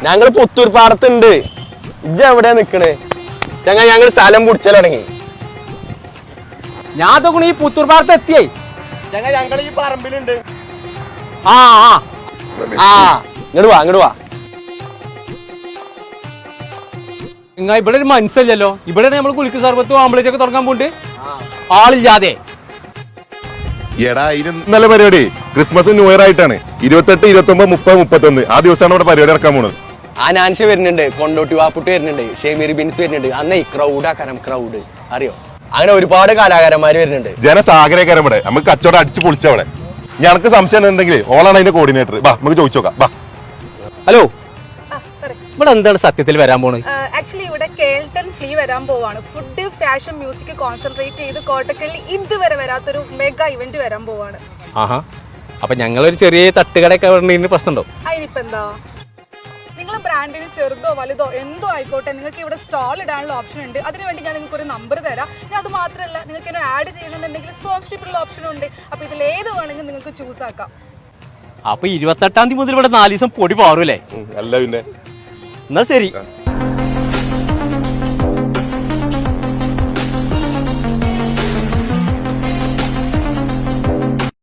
ഞങ്ങള് പുത്തൂർ പാടത്തുണ്ട്. ഇജ്ജ് എവിടെയാ നിക്കണേ? ചങ്ങ ഞങ്ങൾ സ്ഥലം പിടിച്ചാൽ തുടങ്ങി. ഞാൻ തോക്കണ ഈ പുത്തൂർ പാടത്ത് എത്തിയേ. ചങ്ങ ഞങ്ങൾ ഈ പറമ്പിലുണ്ട്. ആ ആ ആ ഇങ്ങോട്ട് വാ, ഇങ്ങോട്ട് വാ. നിങ്ങൾ ഇവിടെ ഒരു മനസ്സിലല്ലോ. ഇവിടെ നമ്മൾ കുളിക്ക് സർബത്തും ആംബുലൻസ് ഒക്കെ തുറക്കാൻ പോണ്ട് ആളില്ലാതെ. എടാ നല്ല പരിപാടി ക്രിസ്മസ് ന്യൂ ഇയർ ആയിട്ടാണ്. 28, 29, 30, 31 ആ ദിവസമാണ് ഇവിടെ പരിപാടി നടക്കാൻ പോണത്. ആ നാൻഷ വരുന്നുണ്ട്, കൊണ്ടോട്ടി വാപ്പുട്ട് വരുന്നുണ്ട്, ഷെമീർ ബിൻസ് വരുന്നുണ്ട്. അന്ന് ഈ ക്രൗഡ് അറിയോ? അങ്ങനെ ഒരുപാട് കലാകാരന്മാര് വരുന്നുണ്ട്. ജനസാഗരക്കാരൻ ഇവിടെ നമുക്ക് കച്ചവടം അടിച്ചു പൊളിച്ചവിടെ. ഞങ്ങൾക്ക് സംശയം ഉണ്ടെങ്കിൽ ഓളാണ് അതിന്റെ കോർഡിനേറ്റർ. വാ നമുക്ക് ചോദിച്ചു നോക്കാം. വാ. ഹലോ, ഇവിടെ എന്താണ് സത്യത്തിൽ വരാൻ പോണ്? ആക്ച്വലി ഇവിടെ കേൾട്ടൺ ഫ്ലീ വരാൻ പോവാണ്. ഫുഡ്, ഫാഷൻ, മ്യൂസിക് കോൺസെൻട്രേറ്റ് ചെയ്ത് കോട്ടക്കലിൽ ഇതുവരെ വരാത്തൊരു മെഗാ ഇവന്റ് വരാൻ പോവാണ്. ആഹാ, അപ്പൊ ഞങ്ങളൊരു ചെറിയ തട്ടുകടയൊക്കെ വരേണ്ടതിന് പ്രശ്നമുണ്ടോ? അതിനിപ്പോ എന്താ, നിങ്ങളെ ബ്രാൻഡിന് ചെറുതോ വലുതോ എന്തോ ആയിക്കോട്ടെ, നിങ്ങൾക്ക് ഇവിടെ സ്റ്റോൾ ഇടാനുള്ള ഓപ്ഷൻ ഉണ്ട്. അതിനുവേണ്ടി ഞാൻ നിങ്ങൾക്ക് ഒരു നമ്പർ തരാം. ഞാൻ അത് മാത്രമല്ല, നിങ്ങൾക്ക് എന്നെ ആഡ് ചെയ്യണമെന്നുണ്ടെങ്കിൽ സ്പോൺസർഷിപ്പുള്ള ഓപ്ഷനും ഉണ്ട്. അപ്പൊ ഇതിൽ ഏത് വേണമെങ്കിൽ നിങ്ങൾക്ക് ചൂസ് ആക്കാം. അപ്പൊ 28-ാം തീയതി മുതൽ ഇവിടെ 4 ദിവസം പൊടി പാറൂല്ലേ? അല്ല പിന്നെ എന്നാ ശരി.